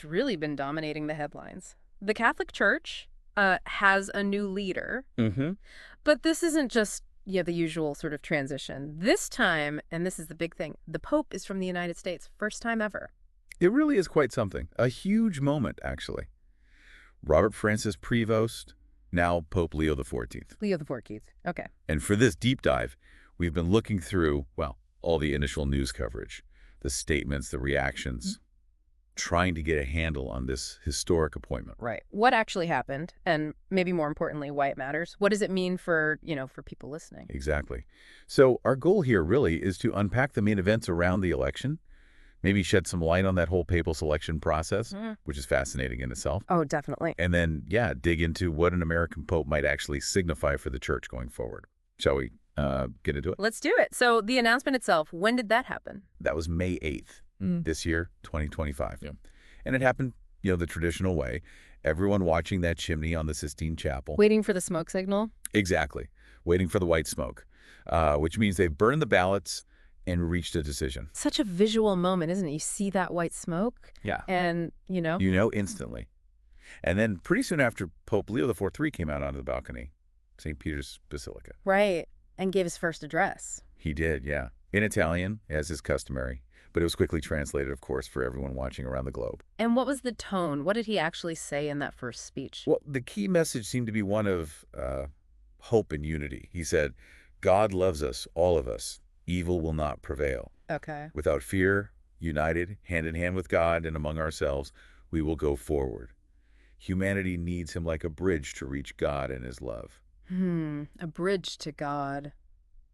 that's really been dominating the headlines. The Catholic Church has a new leader, Mm-hmm. but this isn't just the usual sort of transition. This time, and this is the big thing, the Pope is from the United States, first time ever. It really is quite something. A huge moment, actually. Robert Francis Prevost, now Pope Leo XIV. Leo the Fourteenth. Okay. And for this deep dive, we've been looking through, well, all the initial news coverage, the statements, the reactions, trying to get a handle on this historic appointment. Right. What actually happened, and maybe more importantly, why it matters? What does it mean for, for people listening? Exactly. So our goal here really is to unpack the main events around the election, maybe shed some light on that whole papal selection process, which is fascinating in itself. Oh, definitely. And then, yeah, dig into what an American pope might actually signify for the church going forward. Shall we get into it? Let's do it. So the announcement itself, when did that happen? That was May 8th, this year, 2025. Yeah. And it happened, the traditional way. Everyone watching that chimney on the Sistine Chapel. Waiting for the smoke signal? Exactly. Waiting for the white smoke, which means they've burned the ballots and reached a decision. Such a visual moment, isn't it? You see that white smoke, Yeah. and, You know instantly. And then pretty soon after, Pope Leo XIV came out onto the balcony, St. Peter's Basilica. Right, and gave his first address. He did, yeah. In Italian, as is customary. But it was quickly translated, of course, for everyone watching around the globe. And what was the tone? What did he actually say in that first speech? Well, the key message seemed to be one of hope and unity. He said, God loves us, all of us. Evil will not prevail. Okay. Without fear, united, hand in hand with God and among ourselves, we will go forward. Humanity needs him like a bridge to reach God and his love. A bridge to God.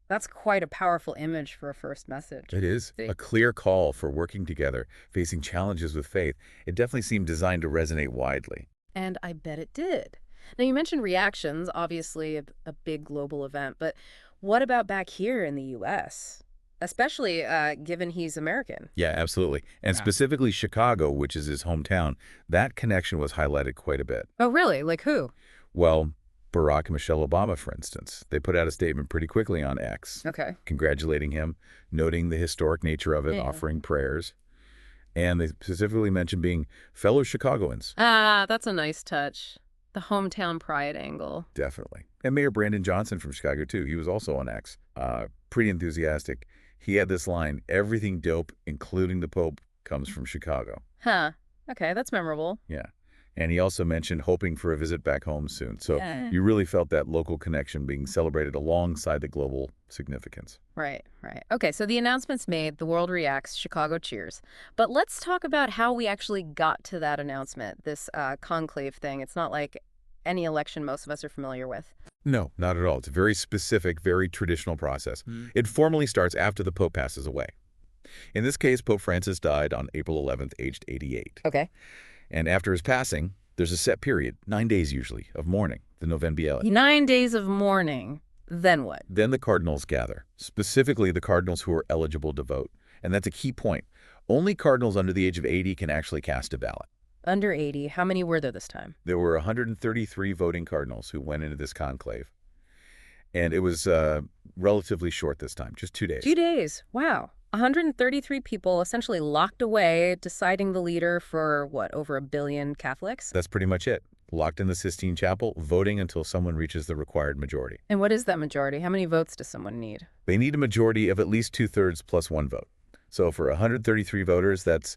That's quite a powerful image for a first message. It is a clear call for working together, facing challenges with faith. It definitely seemed designed to resonate widely. And I bet it did. Now, you mentioned reactions, obviously a big global event, but what about back here in the U.S., especially given he's American? Yeah, absolutely. And specifically Chicago, which is his hometown, that connection was highlighted quite a bit. Oh, really? Like who? Well, Barack and Michelle Obama, for instance. They put out a statement pretty quickly on X, Okay. congratulating him, noting the historic nature of it, Yeah. offering prayers. And they specifically mentioned being fellow Chicagoans. Ah, that's a nice touch. The hometown pride angle. Definitely. And Mayor Brandon Johnson from Chicago, too. He was also on X. Pretty enthusiastic. He had this line, everything dope, including the Pope, comes from Chicago. Huh. Okay, that's memorable. Yeah. And he also mentioned hoping for a visit back home soon. So Yeah. you really felt that local connection being celebrated alongside the global significance. Right, right. Okay, so the announcement's made, the world reacts, Chicago cheers. But let's talk about how we actually got to that announcement, this conclave thing. It's not like any election most of us are familiar with. No, not at all. It's a very specific, very traditional process. It formally starts after the Pope passes away. In this case, Pope Francis died on April 11th, aged 88. Okay. And after his passing, there's a set period, 9 days usually, of mourning, the Novembiele. 9 days of mourning. Then what? Then the cardinals gather, specifically the cardinals who are eligible to vote. And that's a key point. Only cardinals under the age of 80 can actually cast a ballot. Under 80. How many were there this time? There were 133 voting cardinals who went into this conclave. And it was relatively short this time, just 2 days. 2 days. Wow. 133 people essentially locked away, deciding the leader for, what, over 1 billion Catholics? That's pretty much it. Locked in the Sistine Chapel, voting until someone reaches the required majority. And what is that majority? How many votes does someone need? They need a majority of at least 2/3 plus 1 vote. So for 133 voters, that's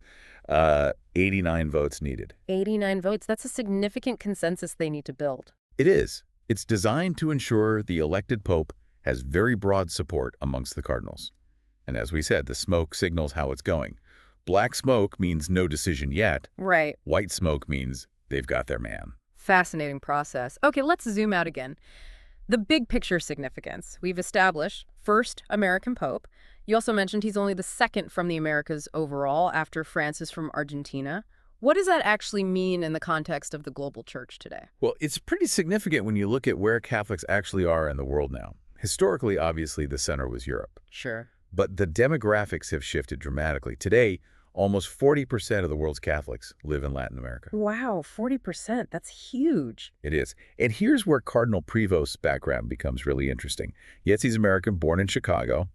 89 votes needed. 89 votes. That's a significant consensus they need to build. It is. It's designed to ensure the elected pope has very broad support amongst the cardinals. And as we said, the smoke signals how it's going. Black smoke means no decision yet. Right. White smoke means they've got their man. Fascinating process. Okay, let's zoom out again. The big picture significance. We've established first American Pope. You also mentioned he's only the second from the Americas overall after Francis from Argentina. What does that actually mean in the context of the global church today? Well, it's pretty significant when you look at where Catholics actually are in the world now. Historically, obviously, the center was Europe. Sure. But the demographics have shifted dramatically. Today, almost 40% of the world's Catholics live in Latin America. Wow, 40%. That's huge. It is. And here's where Cardinal Prevost's background becomes really interesting. Yes, he's American, born in Chicago,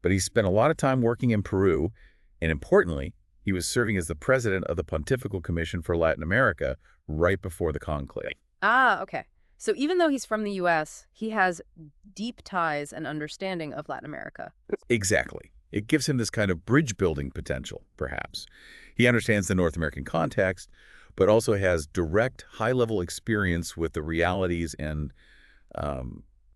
but he spent a lot of time working in Peru, and importantly, He was serving as the president of the Pontifical Commission for Latin America right before the conclave. Ah, okay. So even though he's from the U.S., he has deep ties and understanding of Latin America. Exactly. It gives him this kind of bridge-building potential, perhaps. He understands the North American context, but also has direct, high-level experience with the realities and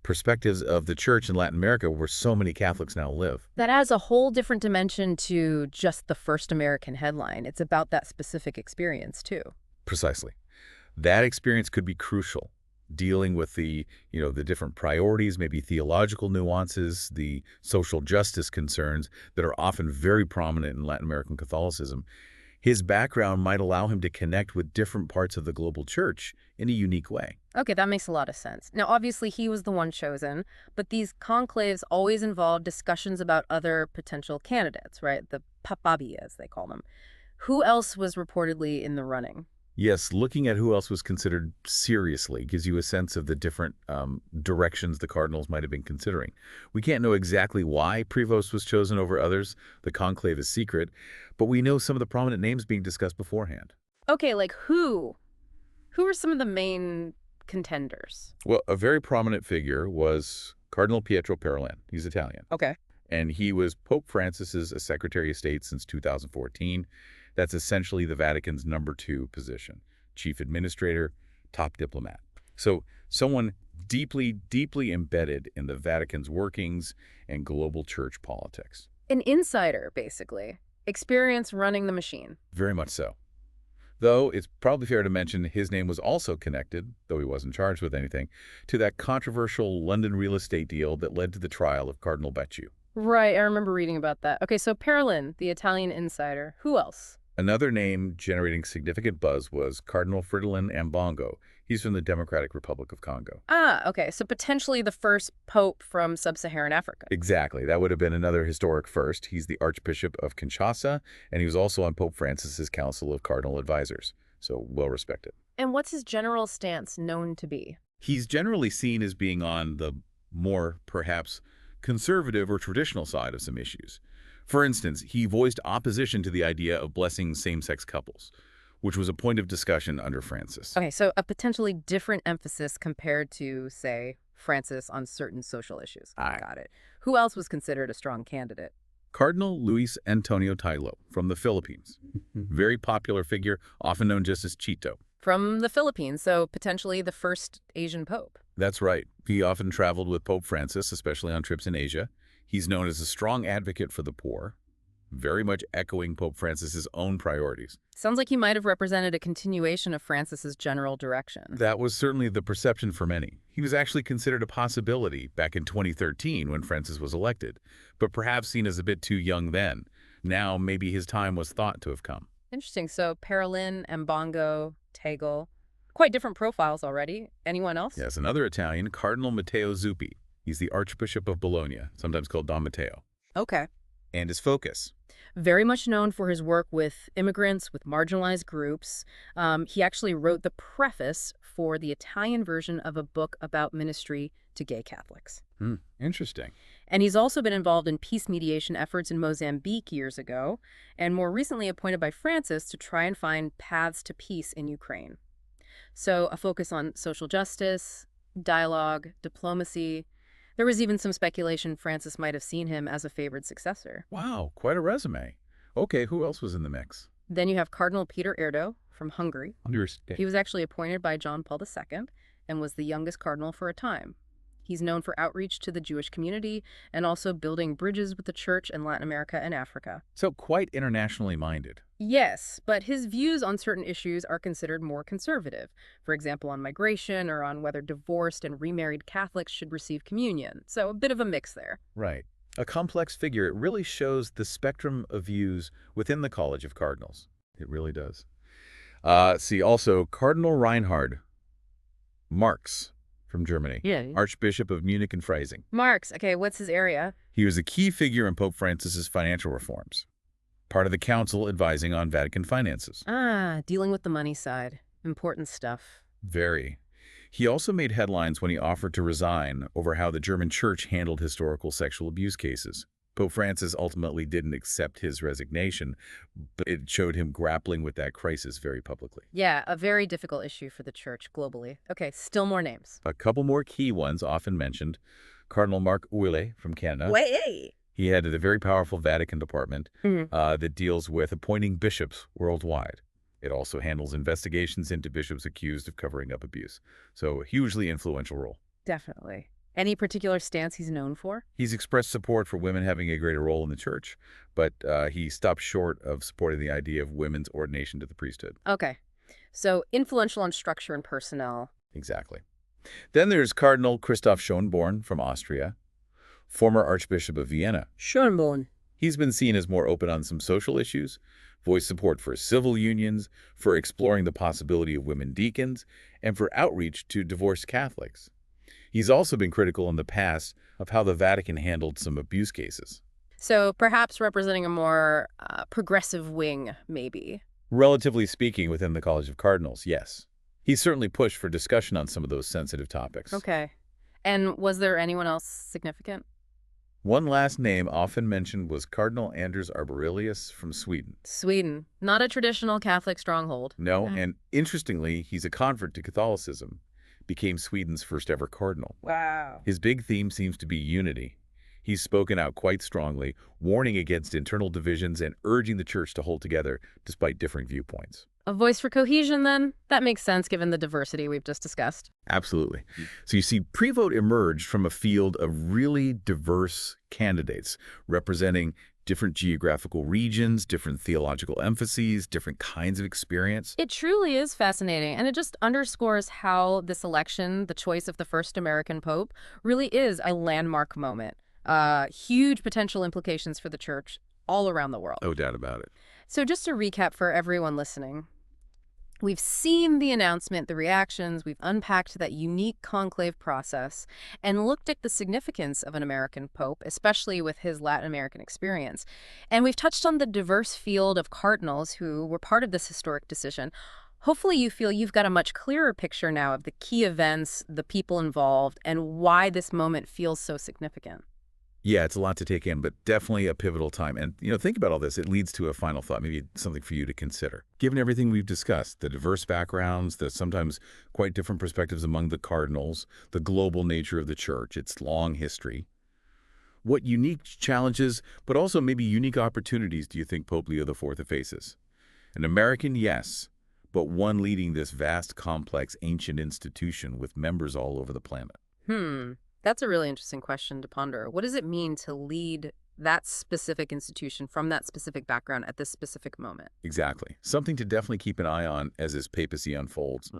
perspectives of the church in Latin America, where so many Catholics now live. That adds a whole different dimension to just the first American headline. It's about that specific experience, too. Precisely. That experience could be crucial, dealing with the different priorities, maybe theological nuances, the social justice concerns that are often very prominent in Latin American Catholicism. His background might allow him to connect with different parts of the global church in a unique way. Okay, that makes a lot of sense. Now, obviously, he was the one chosen, but these conclaves always involve discussions about other potential candidates, right? The papabi, as they call them. Who else was reportedly in the running? Yes, looking at who else was considered seriously gives you a sense of the different directions the cardinals might have been considering. We can't know exactly why Prevost was chosen over others. The conclave is secret, but we know some of the prominent names being discussed beforehand. Okay, like who? Who are some of the main contenders? Well, a very prominent figure was Cardinal Pietro Parolin. He's Italian. Okay. And he was Pope Francis's Secretary of State since 2014. That's essentially the Vatican's #2 position, chief administrator, top diplomat. So someone deeply, deeply embedded in the Vatican's workings and global church politics. An insider, basically. Experience running the machine. Very much so. Though it's probably fair to mention his name was also connected, though he wasn't charged with anything, to that controversial London real estate deal that led to the trial of Cardinal Becciu. Right, I remember reading about that. Okay, so Parolin, the Italian insider. Who else? Another name generating significant buzz was Cardinal Fridolin Ambongo. He's from the Democratic Republic of Congo. Ah, okay, so potentially the first pope from sub-Saharan Africa. Exactly. That would have been another historic first. He's the Archbishop of Kinshasa, and he was also on Pope Francis's Council of Cardinal Advisors, so well respected. And what's his general stance known to be? He's generally seen as being on the more, perhaps, conservative or traditional side of some issues. For instance, he voiced opposition to the idea of blessing same-sex couples, which was a point of discussion under Francis. Okay, so a potentially different emphasis compared to, say, Francis on certain social issues. Got it. Who else was considered a strong candidate? Cardinal Luis Antonio Tailo from the Philippines. Very popular figure, often known just as Chito. From the Philippines, so potentially the first Asian pope. That's right. He often traveled with Pope Francis, especially on trips in Asia. He's known as a strong advocate for the poor, very much echoing Pope Francis's own priorities. Sounds like he might have represented a continuation of Francis's general direction. That was certainly the perception for many. He was actually considered a possibility back in 2013 when Francis was elected, but perhaps seen as a bit too young then. Now, maybe his time was thought to have come. Interesting. So Parolin, Ambongo, Tagle, quite different profiles already. Anyone else? Yes, another Italian, Cardinal Matteo Zuppi. He's the Archbishop of Bologna, sometimes called Don Matteo. Okay. And his focus. Very much known for his work with immigrants, with marginalized groups. He actually wrote the preface for the Italian version of a book about ministry to gay Catholics. Interesting. And he's also been involved in peace mediation efforts in Mozambique years ago, and more recently appointed by Francis to try and find paths to peace in Ukraine. So a focus on social justice, dialogue, diplomacy. There was even some speculation Francis might have seen him as a favored successor. Wow, quite a resume. Okay, who else was in the mix? Then you have Cardinal Peter Erdo from Hungary. He was actually appointed by John Paul II and was the youngest cardinal for a time. He's known for outreach to the Jewish community and also building bridges with the church in Latin America and Africa. So quite internationally minded. Yes, but his views on certain issues are considered more conservative. For example, on migration or on whether divorced and remarried Catholics should receive communion. So a bit of a mix there. Right. A complex figure. It really shows the spectrum of views within the College of Cardinals. It really does. See, also, Cardinal Reinhard Marx from Germany. Yeah. Archbishop of Munich and Freising. Marx, okay, what's his area? He was a key figure in Pope Francis's financial reforms. Part of the council advising on Vatican finances. Ah, dealing with the money side. Important stuff. Very. He also made headlines when he offered to resign over how the German church handled historical sexual abuse cases. Pope Francis ultimately didn't accept his resignation, but it showed him grappling with that crisis very publicly. Yeah, a very difficult issue for the church globally. Okay, still more names. A couple more key ones often mentioned. Cardinal Marc Ouellet from Canada. Way. He headed a very powerful Vatican department Mhm. that deals with appointing bishops worldwide. It also handles investigations into bishops accused of covering up abuse. So a hugely influential role. Definitely. Any particular stance he's known for? He's expressed support for women having a greater role in the church, but he stopped short of supporting the idea of women's ordination to the priesthood. Okay. So influential on structure and personnel. Exactly. Then there's Cardinal Christoph Schönborn from Austria, former Archbishop of Vienna. Schönborn. He's been seen as more open on some social issues, voiced support for civil unions, for exploring the possibility of women deacons, and for outreach to divorced Catholics. He's also been critical in the past of how the Vatican handled some abuse cases. So perhaps representing a more progressive wing, maybe. Relatively speaking, within the College of Cardinals, yes. He's certainly pushed for discussion on some of those sensitive topics. Okay. And was there anyone else significant? One last name often mentioned was Cardinal Anders Arborelius from Sweden. Sweden. Not a traditional Catholic stronghold. No, and interestingly, he's a convert to Catholicism, became Sweden's first ever cardinal. Wow. His big theme seems to be unity. He's spoken out quite strongly, warning against internal divisions and urging the church to hold together despite differing viewpoints. A voice for cohesion, then? That makes sense given the diversity we've just discussed. Absolutely. So you see, Prevost emerged from a field of really diverse candidates representing different geographical regions, different theological emphases, different kinds of experience. It truly is fascinating, and it just underscores how this election, the choice of the first American pope, really is a landmark moment. Huge potential implications for the church all around the world. No doubt about it. So just to recap for everyone listening, we've seen the announcement, the reactions, we've unpacked that unique conclave process, and looked at the significance of an American pope, especially with his Latin American experience. And we've touched on the diverse field of cardinals who were part of this historic decision. Hopefully you feel you've got a much clearer picture now of the key events, the people involved, and why this moment feels so significant. Yeah, it's a lot to take in, but definitely a pivotal time. And, think about all this. It leads to a final thought, maybe something for you to consider. Given everything we've discussed, the diverse backgrounds, the sometimes quite different perspectives among the cardinals, the global nature of the church, its long history, what unique challenges, but also maybe unique opportunities do you think Pope Leo IV faces? An American, yes, but one leading this vast, complex, ancient institution with members all over the planet. That's a really interesting question to ponder. What does it mean to lead that specific institution from that specific background at this specific moment? Exactly. Something to definitely keep an eye on as his papacy unfolds.